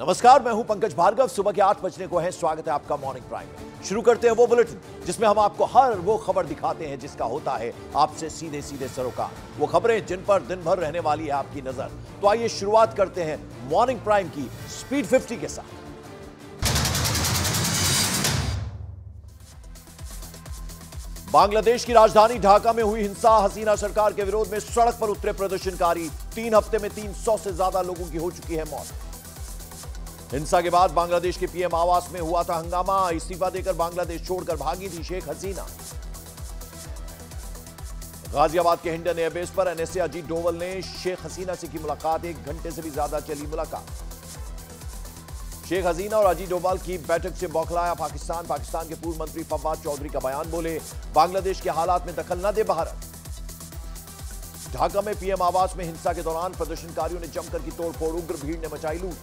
नमस्कार, मैं हूं पंकज भार्गव। सुबह के 8 बजने को है। स्वागत है आपका मॉर्निंग प्राइम में। शुरू करते हैं वो बुलेटिन जिसमें हम आपको हर वो खबर दिखाते हैं जिसका होता है आपसे सीधे सीधे सरोकार। वो खबरें जिन पर दिन भर रहने वाली है आपकी नजर। तो आइए शुरुआत करते हैं मॉर्निंग प्राइम की स्पीड 50 के साथ। बांग्लादेश की राजधानी ढाका में हुई हिंसा। हसीना सरकार के विरोध में सड़क पर उतरे प्रदर्शनकारी। 3 हफ्ते में 300 से ज्यादा लोगों की हो चुकी है मौत। हिंसा के बाद बांग्लादेश के पीएम आवास में हुआ था हंगामा। इस्तीफा देकर बांग्लादेश छोड़कर भागी थी शेख हसीना। गाजियाबाद के हिंडन एयरबेस पर एनएसए अजीत डोवल ने शेख हसीना से की मुलाकात। 1 घंटे से भी ज्यादा चली मुलाकात। शेख हसीना और अजीत डोभाल की बैठक से बौखलाया पाकिस्तान। पाकिस्तान के पूर्व मंत्री फवाद चौधरी का बयान। बोले, बांग्लादेश के हालात में दखल न दे भारत। ढाका में पीएम आवास में हिंसा के दौरान प्रदर्शनकारियों ने जमकर की तोड़फोड़। उग्र भीड़ ने मचाई लूट।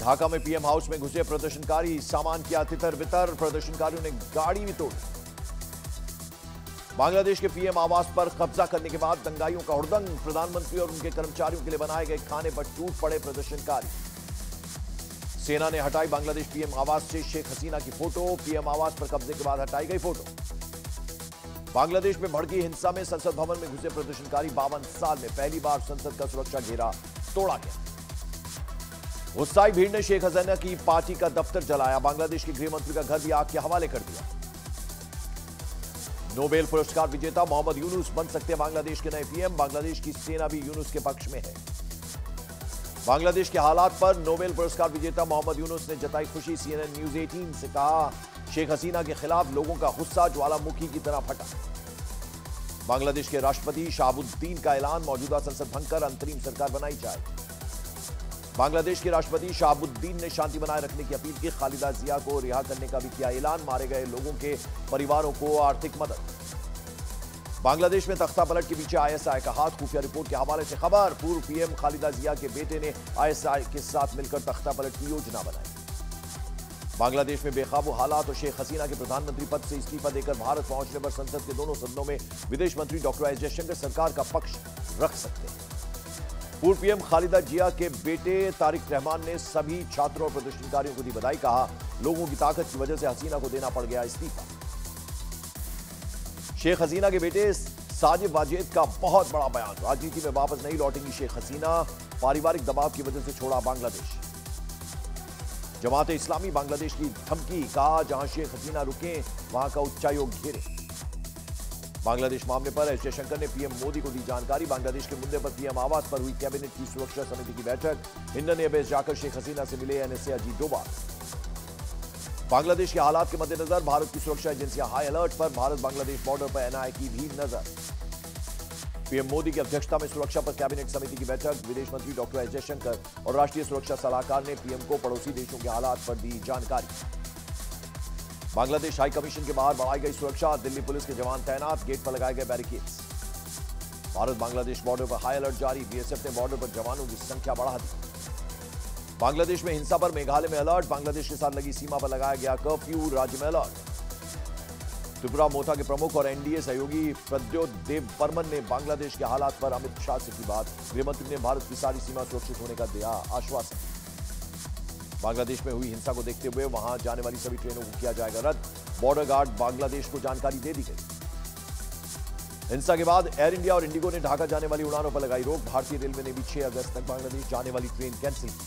ढाका में पीएम हाउस में घुसे प्रदर्शनकारी। सामान किया तितर बितर। प्रदर्शनकारियों ने गाड़ी भी तोड़ी। बांग्लादेश के पीएम आवास पर कब्जा करने के बाद दंगाइयों का हुड़दंग। प्रधानमंत्री और उनके कर्मचारियों के लिए बनाए गए खाने पर टूट पड़े प्रदर्शनकारी। सेना ने हटाई बांग्लादेश पीएम आवास से शेख हसीना की फोटो। पीएम आवास पर कब्जे के बाद हटाई गई फोटो। बांग्लादेश में भड़की हिंसा में संसद भवन में घुसे प्रदर्शनकारी। 52 साल में पहली बार संसद का सुरक्षा घेरा तोड़ा गया। गुस्साई भीड़ ने शेख हसीना की पार्टी का दफ्तर जलाया। बांग्लादेश के गृह मंत्री का घर भी आग के हवाले कर दिया। नोबेल पुरस्कार विजेता मोहम्मद यूनुस बन सकते हैं बांग्लादेश के नए पीएम। बांग्लादेश की सेना भी यूनुस के पक्ष में है। बांग्लादेश के हालात पर नोबेल पुरस्कार विजेता मोहम्मद यूनुस ने जताई खुशी। CNN न्यूज 18 से कहा, शेख हसीना के खिलाफ लोगों का गुस्सा ज्वालामुखी की तरह फटा। बांग्लादेश के राष्ट्रपति शहाबुद्दीन का ऐलान। मौजूदा संसद भंग कर अंतरिम सरकार बनाई जाए। बांग्लादेश के राष्ट्रपति शहाबुद्दीन ने शांति बनाए रखने की अपील की। खालिदा जिया को रिहा करने का भी किया ऐलान। मारे गए लोगों के परिवारों को आर्थिक मदद। बांग्लादेश में तख्ता पलट के पीछे ISI का हाथ। खुफिया रिपोर्ट के हवाले से खबर। पूर्व पीएम खालिदा जिया के बेटे ने ISI के साथ मिलकर तख्ता पलट की योजना बनाई। बांग्लादेश में बेकाबू हालात और शेख हसीना के प्रधानमंत्री पद से इस्तीफा देकर भारत पहुंचने पर संसद के दोनों सदनों में विदेश मंत्री डॉक्टर एस जयशंकर सरकार का पक्ष रख सकते हैं। पूर्व पीएम खालिदा जिया के बेटे तारिक रहमान ने सभी छात्रों और प्रदर्शनकारियों को दी बधाई। कहा, लोगों की ताकत की वजह से हसीना को देना पड़ गया इस्तीफा। शेख हसीना के बेटे साजिद वाजेद का बहुत बड़ा बयान। राजनीति में वापस नहीं लौटेंगी शेख हसीना। पारिवारिक दबाव की वजह से छोड़ा बांग्लादेश। जमाते इस्लामी बांग्लादेश की धमकी। कहा, जहां शेख हसीना रुके वहां का उच्चायोग घेरे। बांग्लादेश मामले पर एस जयशंकर ने पीएम मोदी को दी जानकारी। बांग्लादेश के मुद्दे पर पीएम आवास पर हुई कैबिनेट की सुरक्षा समिति की बैठक। हिंडन एयरबेस जाकर शेख हसीना से मिले एनएसए अजीत डोभाल। बांग्लादेश के हालात के मद्देनजर भारत की सुरक्षा एजेंसियां हाई अलर्ट पर। भारत बांग्लादेश बॉर्डर पर NIA की भी नजर। पीएम मोदी की अध्यक्षता में सुरक्षा पर कैबिनेट समिति की बैठक। विदेश मंत्री डॉक्टर एस जयशंकर और राष्ट्रीय सुरक्षा सलाहकार ने पीएम को पड़ोसी देशों के हालात पर दी जानकारी। बांग्लादेश हाई कमीशन के बाहर बढ़ाई गई सुरक्षा। दिल्ली पुलिस के जवान तैनात। गेट पर लगाए गए बैरिकेड्स। भारत बांग्लादेश बॉर्डर पर हाई अलर्ट जारी। BSF ने बॉर्डर पर जवानों की संख्या बढ़ा दी। बांग्लादेश में हिंसा पर मेघालय में अलर्ट। बांग्लादेश के साथ लगी सीमा पर लगाया गया कर्फ्यू। राज्य में अलर्ट। त्रिपुरा मोर्चा के प्रमुख और NDA सहयोगी प्रद्योत देव बर्मन ने बांग्लादेश के हालात पर अमित शाह से की बात। गृहमंत्री ने भारत की सारी सीमा सुरक्षित होने का दिया आश्वासन। बांग्लादेश में हुई हिंसा को देखते हुए वहां जाने वाली सभी ट्रेनों को किया जाएगा रद्द। बॉर्डर गार्ड बांग्लादेश को जानकारी दे दी गई। हिंसा के बाद एयर इंडिया और इंडिगो ने ढाका जाने वाली उड़ानों पर लगाई रोक। भारतीय रेलवे ने भी 6 अगस्त तक बांग्लादेश जाने वाली ट्रेन कैंसिल की।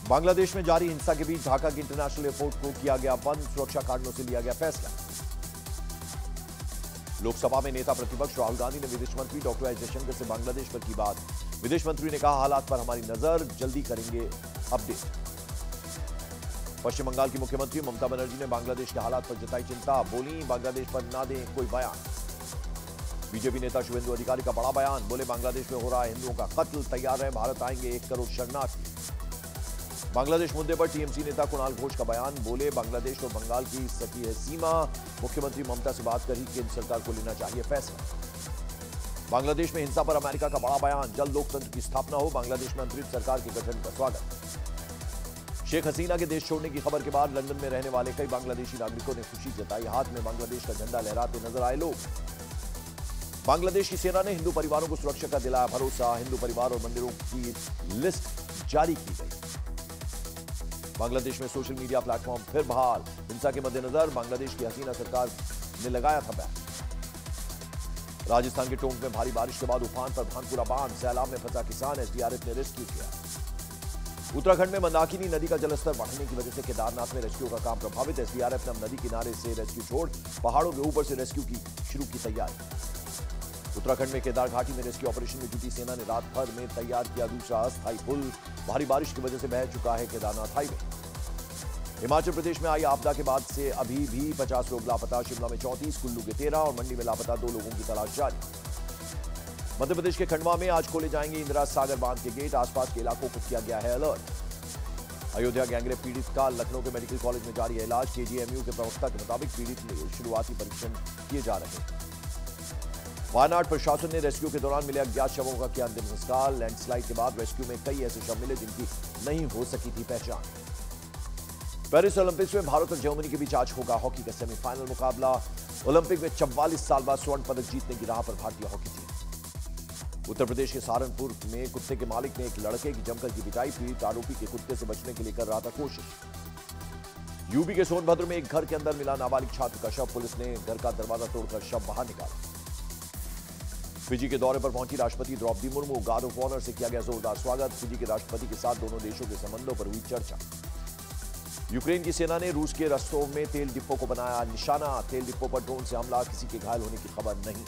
बांग्लादेश में जारी हिंसा के बीच ढाका के इंटरनेशनल एयरपोर्ट को किया गया बंद। सुरक्षा कारणों से लिया गया फैसला। लोकसभा में नेता प्रतिपक्ष राहुल गांधी ने विदेश मंत्री डॉक्टर एस जयशंकर से बांग्लादेश पर की बात। विदेश मंत्री ने कहा, हालात पर हमारी नजर, जल्दी करेंगे अपडेट। पश्चिम बंगाल की मुख्यमंत्री ममता बनर्जी ने बांग्लादेश के हालात पर जताई चिंता। बोली, बांग्लादेश पर ना दें कोई बयान। बीजेपी नेता शुभेंदु अधिकारी का बड़ा बयान। बोले, बांग्लादेश में हो रहा है हिंदुओं का कत्ल। तैयार है भारत आएंगे 1 करोड़ शरणार्थी। बांग्लादेश मुद्दे पर TMC नेता कुणाल घोष का बयान। बोले, बांग्लादेश और बंगाल की सटी है सीमा। मुख्यमंत्री ममता से बात कर ही केंद्र सरकार को लेना चाहिए फैसला। बांग्लादेश में हिंसा पर अमेरिका का बड़ा बयान। जल्द लोकतंत्र की स्थापना हो। बांग्लादेश में अंतरिम सरकार के गठन का स्वागत। शेख हसीना के देश छोड़ने की खबर के बाद लंदन में रहने वाले कई बांग्लादेशी नागरिकों ने खुशी जताई। हाथ में बांग्लादेश का झंडा लहराते नजर आए लोग। बांग्लादेश की सेना ने हिंदू परिवारों को सुरक्षा का दिलाया भरोसा। हिंदू परिवार और मंदिरों की लिस्ट जारी की गई। बांग्लादेश में सोशल मीडिया प्लेटफॉर्म फिर बहाल। हिंसा के मद्देनजर बांग्लादेश की हसीना सरकार ने लगाया था बैन। राजस्थान के टोंक में भारी बारिश के बाद उफान पर भानपुरा बांध। सैलाब में फंसा किसान, एसडीआरएफ ने रेस्क्यू किया। उत्तराखंड में मंदाकिनी नदी का जलस्तर बढ़ने की वजह से केदारनाथ में रेस्क्यू का काम प्रभावित। एसडीआरएफ ने नदी किनारे से रेस्क्यू छोड़ पहाड़ों के ऊपर से रेस्क्यू की शुरू की तैयारी। उत्तराखंड में केदार घाटी में रेस्क्यू ऑपरेशन में जुटी सेना ने रात भर में तैयार किया दूसरा अस्थायी पुल। भारी बारिश की वजह से बह चुका है केदारनाथ हाईवे। हिमाचल प्रदेश में आई आपदा के बाद से अभी भी 50 लोग लापता। शिमला में 34, कुल्लू के 13 और मंडी में लापता 2 लोगों की तलाश जारी। मध्य प्रदेश के खंडवा में आज खोले जाएंगे इंदिरा सागर बांध के गेट। आसपास के इलाकों को किया गया है अलर्ट। अयोध्या गैंगरेप पीड़ित का लखनऊ के मेडिकल कॉलेज में जारी है इलाज। केजीएमयू के प्रवक्ता के मुताबिक पीड़ित में शुरुआती परीक्षण किए जा रहे हैं। वायनाड प्रशासन ने रेस्क्यू के दौरान मिले अज्ञात शवों का किया अंतिम संस्कार। लैंडस्लाइड के बाद रेस्क्यू में कई ऐसे शव मिले जिनकी नहीं हो सकी थी पहचान। पेरिस ओलंपिक्स में भारत और जर्मनी के बीच आज होगा हॉकी का सेमीफाइनल मुकाबला। ओलंपिक में 44 साल बाद स्वर्ण पदक जीतने की राह पर भारतीय हॉकी टीम। उत्तर प्रदेश के सहारनपुर में कुत्ते के मालिक ने एक लड़के की जमकर की पिटाई। पीड़ित आरोपी के कुत्ते से बचने के लिए कर रहा था कोशिश। यूपी के सोनभद्र में एक घर के अंदर मिला नाबालिग छात्र का शव। पुलिस ने घर का दरवाजा तोड़कर शव बाहर निकाला। फिजी के दौरे पर पहुंची राष्ट्रपति Droupadi Murmu. Guard of honour से किया गया जोरदार स्वागत। फिजी के राष्ट्रपति के साथ दोनों देशों के संबंधों पर हुई चर्चा। यूक्रेन की सेना ने रूस के रस्तों में तेल डिपो को बनाया निशाना। तेल डिपो पर ड्रोन से हमला, किसी के घायल होने की खबर नहीं।